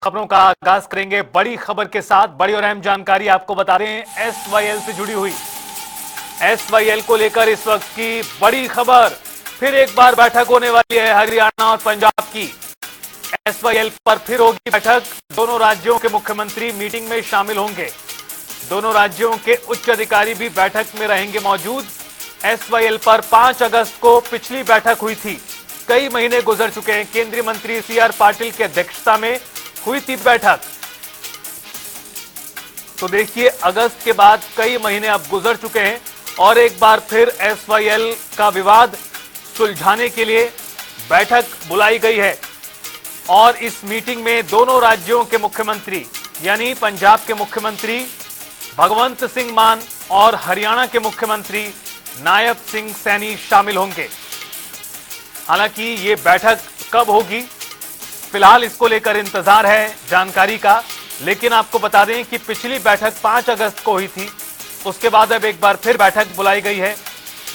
खबरों का आगाज करेंगे बड़ी खबर के साथ। बड़ी और अहम जानकारी आपको बता रहे हैं एसवाईएल से जुड़ी हुई। एसवाईएल को लेकर इस वक्त की बड़ी खबर, फिर एक बार बैठक होने वाली है हरियाणा और पंजाब की। एसवाईएल पर फिर होगी बैठक, दोनों राज्यों के मुख्यमंत्री मीटिंग में शामिल होंगे। दोनों राज्यों के उच्च अधिकारी भी बैठक में रहेंगे मौजूद। एसवाईएल पर 5 अगस्त को पिछली बैठक हुई थी। कई महीने गुजर चुके हैं। केंद्रीय मंत्री सीआर पाटिल की अध्यक्षता में हुई थी बैठक। तो देखिए, अगस्त के बाद कई महीने अब गुजर चुके हैं और एक बार फिर एसवाईएल का विवाद सुलझाने के लिए बैठक बुलाई गई है। और इस मीटिंग में दोनों राज्यों के मुख्यमंत्री यानी पंजाब के मुख्यमंत्री भगवंत सिंह मान और हरियाणा के मुख्यमंत्री नायब सिंह सैनी शामिल होंगे। हालांकि ये बैठक कब होगी, फिलहाल इसको लेकर इंतजार है जानकारी का। लेकिन आपको बता दें कि पिछली बैठक 5 अगस्त को हुई थी। उसके बाद अब एक बार फिर बैठक बुलाई गई है।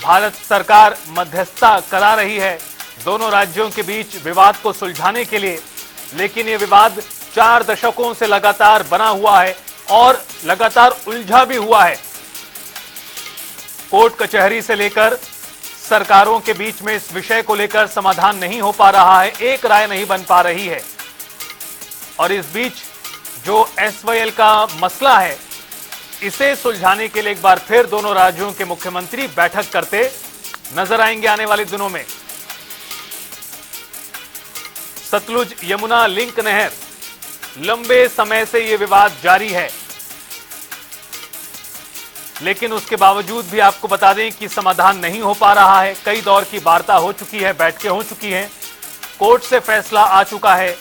भारत सरकार मध्यस्थता करा रही है दोनों राज्यों के बीच विवाद को सुलझाने के लिए। लेकिन ये विवाद 4 दशकों से लगातार बना हुआ है और लगातार उलझा भी हुआ है। कोर्ट कचहरी से लेकर सरकारों के बीच में इस विषय को लेकर समाधान नहीं हो पा रहा है, एक राय नहीं बन पा रही है। और इस बीच जो एसवाईएल का मसला है, इसे सुलझाने के लिए एक बार फिर दोनों राज्यों के मुख्यमंत्री बैठक करते नजर आएंगे आने वाले दिनों में। सतलुज यमुना लिंक नहर, लंबे समय से यह विवाद जारी है। लेकिन उसके बावजूद भी आपको बता दें कि समाधान नहीं हो पा रहा है। कई दौर की वार्ता हो चुकी है, बैठकें हो चुकी हैं, कोर्ट से फैसला आ चुका है।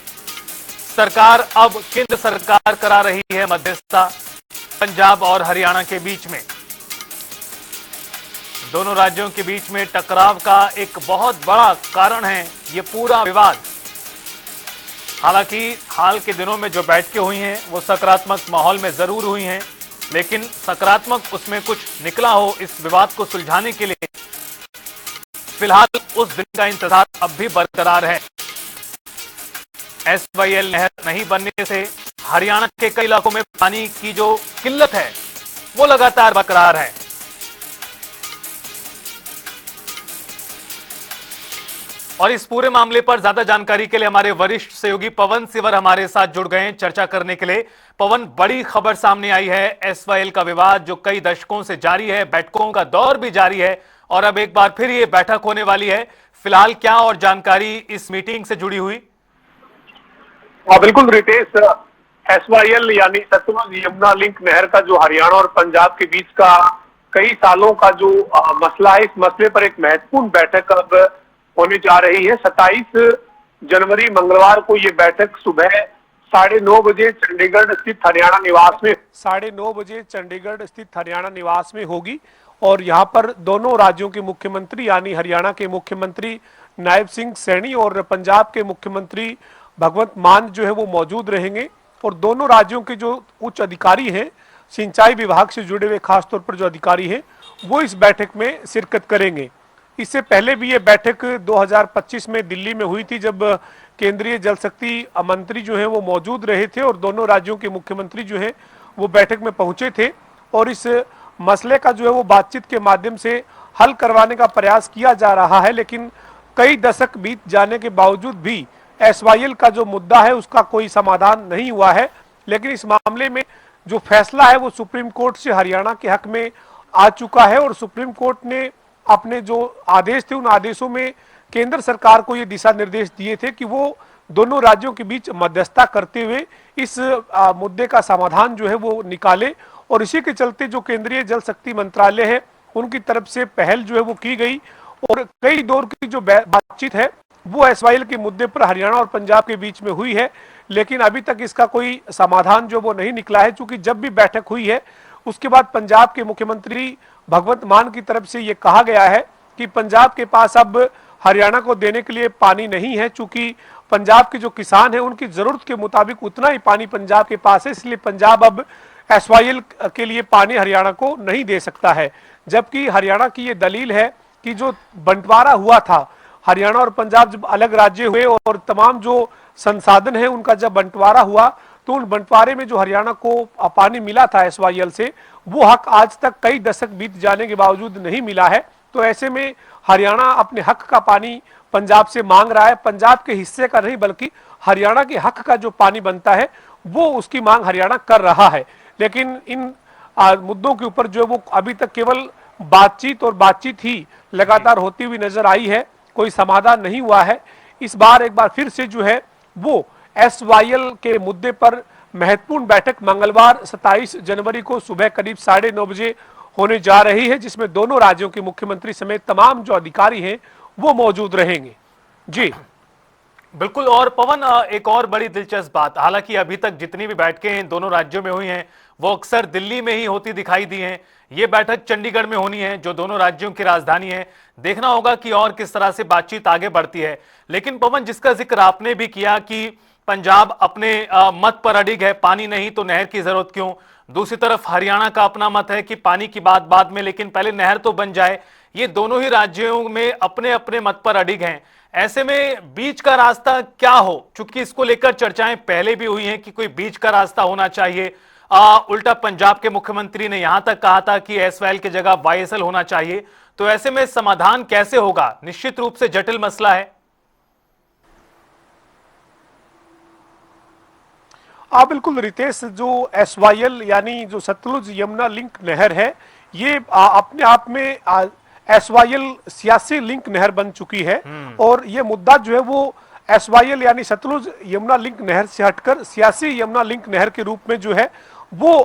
सरकार अब केंद्र सरकार करा रही है मध्यस्थता पंजाब और हरियाणा के बीच में। दोनों राज्यों के बीच में टकराव का एक बहुत बड़ा कारण है ये पूरा विवाद। हालांकि हाल के दिनों में जो बैठकें हुई हैं वो सकारात्मक माहौल में जरूर हुई हैं, लेकिन सकारात्मक उसमें कुछ निकला हो इस विवाद को सुलझाने के लिए, फिलहाल उस दिन का इंतजार अब भी बरकरार है। एसवाईएल नहर नहीं बनने से हरियाणा के कई इलाकों में पानी की जो किल्लत है वो लगातार बरकरार है। और इस पूरे मामले पर ज्यादा जानकारी के लिए हमारे वरिष्ठ सहयोगी पवन सिवर हमारे साथ जुड़ गए हैं चर्चा करने के लिए। पवन, बड़ी खबर सामने आई है, एसवाईएल का विवाद जो कई दशकों से जारी है, बैठकों का दौर भी जारी है और अब एक बार फिर ये बैठक होने वाली है। फिलहाल क्या और जानकारी इस मीटिंग से जुड़ी हुई? बिल्कुल रितेश, एसवाईएल यानी सतलुज यमुना लिंक नहर का जो हरियाणा और पंजाब के बीच का कई सालों का जो मसला है, इस मसले पर एक महत्वपूर्ण बैठक अब होने जा रही है। 27 जनवरी मंगलवार को ये बैठक सुबह 9:30 बजे चंडीगढ़ स्थित हरियाणा निवास में 9:30 बजे चंडीगढ़ स्थित हरियाणा निवास में होगी। और यहाँ पर दोनों राज्यों के मुख्यमंत्री यानी हरियाणा के मुख्यमंत्री नायब सिंह सैनी और पंजाब के मुख्यमंत्री भगवंत मान जो है वो मौजूद रहेंगे। और दोनों राज्यों के जो उच्च अधिकारी हैं, सिंचाई विभाग से जुड़े हुए खासतौर पर जो अधिकारी हैं, वो इस बैठक में शिरकत करेंगे। इससे पहले भी ये बैठक 2025 में दिल्ली में हुई थी, जब केंद्रीय जल शक्ति मंत्री जो है वो मौजूद रहे थे और दोनों राज्यों के मुख्यमंत्री जो है वो बैठक में पहुंचे थे और इस मसले का जो है वो बातचीत के माध्यम से हल करवाने का प्रयास किया जा रहा है। लेकिन कई दशक बीत जाने के बावजूद भी एसवाईएल का जो मुद्दा है उसका कोई समाधान नहीं हुआ है। लेकिन इस मामले में जो फैसला है वो सुप्रीम कोर्ट से हरियाणा के हक में आ चुका है और सुप्रीम कोर्ट ने अपने जो आदेश थे उन आदेशों में केंद्र सरकार को ये दिशा निर्देश दिए थे कि वो दोनों राज्यों के बीच मध्यस्थता करते हुए इस मुद्दे का समाधान जो है वो निकाले। और इसी के चलते जो केंद्रीय जल शक्ति मंत्रालय है उनकी तरफ से पहल जो है वो की गई और कई दौर की जो बातचीत है वो एसवाईएल के मुद्दे पर हरियाणा और पंजाब के बीच में हुई है। लेकिन अभी तक इसका कोई समाधान जो वो नहीं निकला है, क्योंकि जब भी बैठक हुई है उसके बाद पंजाब के मुख्यमंत्री भगवंत मान की तरफ से ये कहा गया है कि पंजाब के पास अब हरियाणा को देने के लिए पानी नहीं है, चूंकि पंजाब के जो किसान हैं उनकी जरूरत के मुताबिक उतना ही पानी पंजाब के पास है, इसलिए पंजाब अब एसवाईएल के लिए पानी हरियाणा को नहीं दे सकता है। जबकि हरियाणा की ये दलील है कि जो बंटवारा हुआ था, हरियाणा और पंजाब जब अलग राज्य हुए और तमाम जो संसाधन है उनका जब बंटवारा हुआ तो उन बंटवारे में जो हरियाणा को पानी मिला था एसवाईएल से, वो हक आज तक कई दशक बीत जाने के बावजूद नहीं मिला है। तो ऐसे में हरियाणा अपने हक का पानी पंजाब से मांग रहा है। पंजाब के हिस्से का नहीं बल्कि हरियाणा के हक का जो पानी बनता है वो उसकी मांग हरियाणा कर रहा है। लेकिन इन मुद्दों के ऊपर जो वो अभी तक केवल बातचीत और बातचीत ही लगातार होती हुई नजर आई है, कोई समाधान नहीं हुआ है। इस बार एक बार फिर से जो है वो एसवाईएल के मुद्दे पर महत्वपूर्ण बैठक मंगलवार 27 जनवरी को सुबह करीब 9:30 बजे होने जा रही है, जिसमें दोनों राज्यों के मुख्यमंत्री समेत तमाम जो अधिकारी हैं वो मौजूद रहेंगे। जी बिल्कुल। और पवन, एक और बड़ी दिलचस्प बात, हालांकि अभी तक जितनी भी बैठकें दोनों राज्यों में हुई हैं वो अक्सर दिल्ली में ही होती दिखाई दी हैं। ये बैठक चंडीगढ़ में होनी है जो दोनों राज्यों की राजधानी है। देखना होगा कि और किस तरह से बातचीत आगे बढ़ती है। लेकिन पवन, जिसका जिक्र आपने भी किया कि पंजाब अपने मत पर अडिग है, पानी नहीं तो नहर की जरूरत क्यों। दूसरी तरफ हरियाणा का अपना मत है कि पानी की बात बाद में, लेकिन पहले नहर तो बन जाए। ये दोनों ही राज्यों में अपने अपने मत पर अडिग हैं। ऐसे में बीच का रास्ता क्या हो, चूंकि इसको लेकर चर्चाएं पहले भी हुई हैं कि कोई बीच का रास्ता होना चाहिए। उल्टा पंजाब के मुख्यमंत्री ने यहां तक कहा था कि एसवाईएल की जगह वाईएसएल होना चाहिए। तो ऐसे में समाधान कैसे होगा? निश्चित रूप से जटिल मसला है। बिल्कुल रितेश, जो एसवाईएल यानी जो सतलुज यमुना लिंक नहर है, ये अपने आप में एसवाईएल सियासी लिंक नहर बन चुकी है। और ये मुद्दा जो है वो एसवाईएल यानी सतलुज यमुना लिंक नहर से हटकर सियासी यमुना लिंक नहर के रूप में जो है वो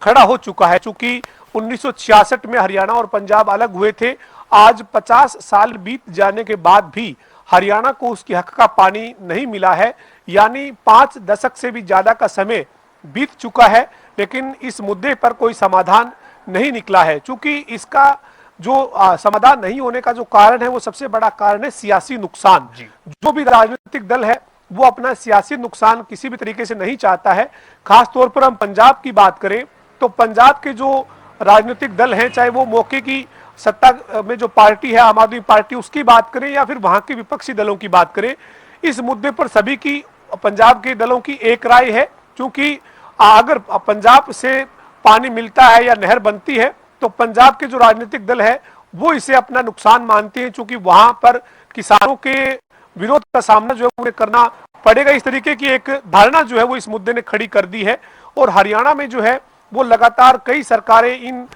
खड़ा हो चुका है। चूंकि 1966 में हरियाणा और पंजाब अलग हुए थे, आज 50 साल बीत जाने के बाद भी हरियाणा को उसकी हक का पानी नहीं मिला है, यानी 5 दशक से भी ज्यादा का समय बीत चुका है। लेकिन इस मुद्दे पर कोई समाधान नहीं निकला है। चूंकि इसका जो समाधान नहीं होने का जो कारण है वो सबसे बड़ा कारण है सियासी नुकसान। जो भी राजनीतिक दल है वो अपना सियासी नुकसान किसी भी तरीके से नहीं चाहता है। खास तौर पर हम पंजाब की बात करें तो पंजाब के जो राजनीतिक दल हैं, चाहे वो मौके की सत्ता में जो पार्टी है आम आदमी पार्टी, उसकी बात करें या फिर वहां के विपक्षी दलों की बात करें, इस मुद्दे पर सभी की पंजाब के दलों की एक राय है। क्योंकि अगर पंजाब से पानी मिलता है या नहर बनती है तो पंजाब के जो राजनीतिक दल है वो इसे अपना नुकसान मानते हैं, क्योंकि वहां पर किसानों के विरोध का सामना जो है उन्हें करना पड़ेगा। इस तरीके की एक धारणा जो है वो इस मुद्दे ने खड़ी कर दी है। और हरियाणा में जो है वो लगातार कई सरकारें इन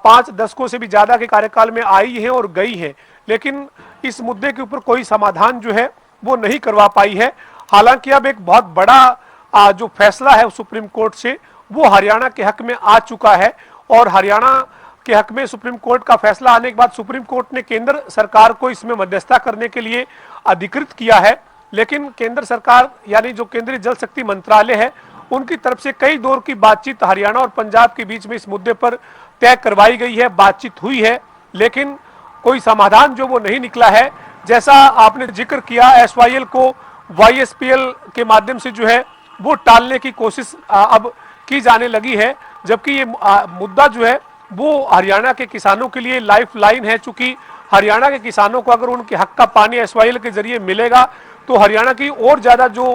5 दशकों से भी ज्यादा के कार्यकाल में आई हैं और गई हैं, लेकिन इस मुद्दे के ऊपर कोई समाधान जो है वो नहीं करवा पाई है। हालांकि अब एक बहुत बड़ा जो फैसला है सुप्रीम कोर्ट से वो हरियाणा के हक में आ चुका है। और हरियाणा के हक में सुप्रीम कोर्ट का फैसला आने के बाद सुप्रीम कोर्ट ने केंद्र सरकार को इसमें मध्यस्थता करने के लिए अधिकृत किया है। लेकिन केंद्र सरकार यानी जो केंद्रीय जल शक्ति मंत्रालय है उनकी तरफ से कई दौर की बातचीत हरियाणा और पंजाब के बीच में इस मुद्दे पर तय करवाई गई है, बातचीत हुई है, लेकिन कोई समाधान जो वो नहीं निकला है। जैसा आपने जिक्र किया, एसवाईएल को वाईएसपीएल के माध्यम से जो है वो टालने की कोशिश अब की जाने लगी है, जबकि ये मुद्दा जो है वो हरियाणा के किसानों के लिए लाइफ लाइन है। चूंकि हरियाणा के किसानों को अगर उनके हक का पानी एसवाईएल के जरिए मिलेगा तो हरियाणा की और ज्यादा जो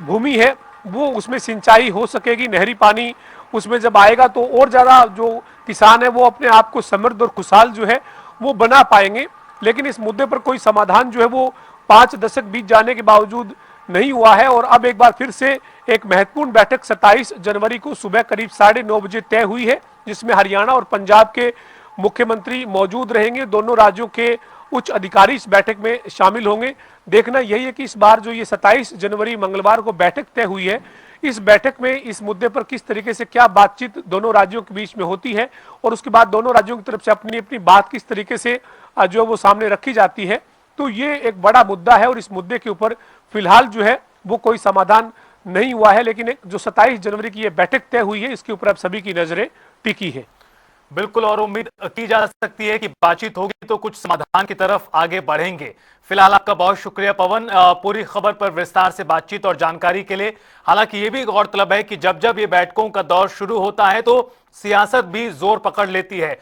भूमि है वो उसमें सिंचाई हो सकेगी, नहरी पानी उसमें जब आएगा तो और ज्यादा जो किसान है वो अपने आप को समृद्ध और खुशहाल जो है वो बना पाएंगे। लेकिन इस मुद्दे पर कोई समाधान जो है वो 5 दशक बीत जाने के बावजूद नहीं हुआ है। और अब एक बार फिर से एक महत्वपूर्ण बैठक 27 जनवरी को सुबह करीब 9:30 बजे तय हुई है, जिसमें हरियाणा और पंजाब के मुख्यमंत्री मौजूद रहेंगे। दोनों राज्यों के उच्च अधिकारी इस बैठक में शामिल होंगे। देखना यही है कि इस बार जो ये 27 जनवरी मंगलवार को बैठक तय हुई है, इस बैठक में इस मुद्दे पर किस तरीके से क्या बातचीत दोनों राज्यों के बीच में होती है और उसके बाद दोनों राज्यों की तरफ से अपनी अपनी बात किस तरीके से जो वो सामने रखी जाती है। तो ये एक बड़ा मुद्दा है और इस मुद्दे के ऊपर फिलहाल जो है वो कोई समाधान नहीं हुआ है। लेकिन जो 27 जनवरी की ये बैठक तय हुई है इसके ऊपर अब सभी की नजरें टिकी है। बिल्कुल, और उम्मीद की जा सकती है कि बातचीत होगी तो कुछ समाधान की तरफ आगे बढ़ेंगे। फिलहाल आपका बहुत शुक्रिया पवन, पूरी खबर पर विस्तार से बातचीत और जानकारी के लिए। हालांकि ये भी गौरतलब है कि जब जब ये बैठकों का दौर शुरू होता है तो सियासत भी जोर पकड़ लेती है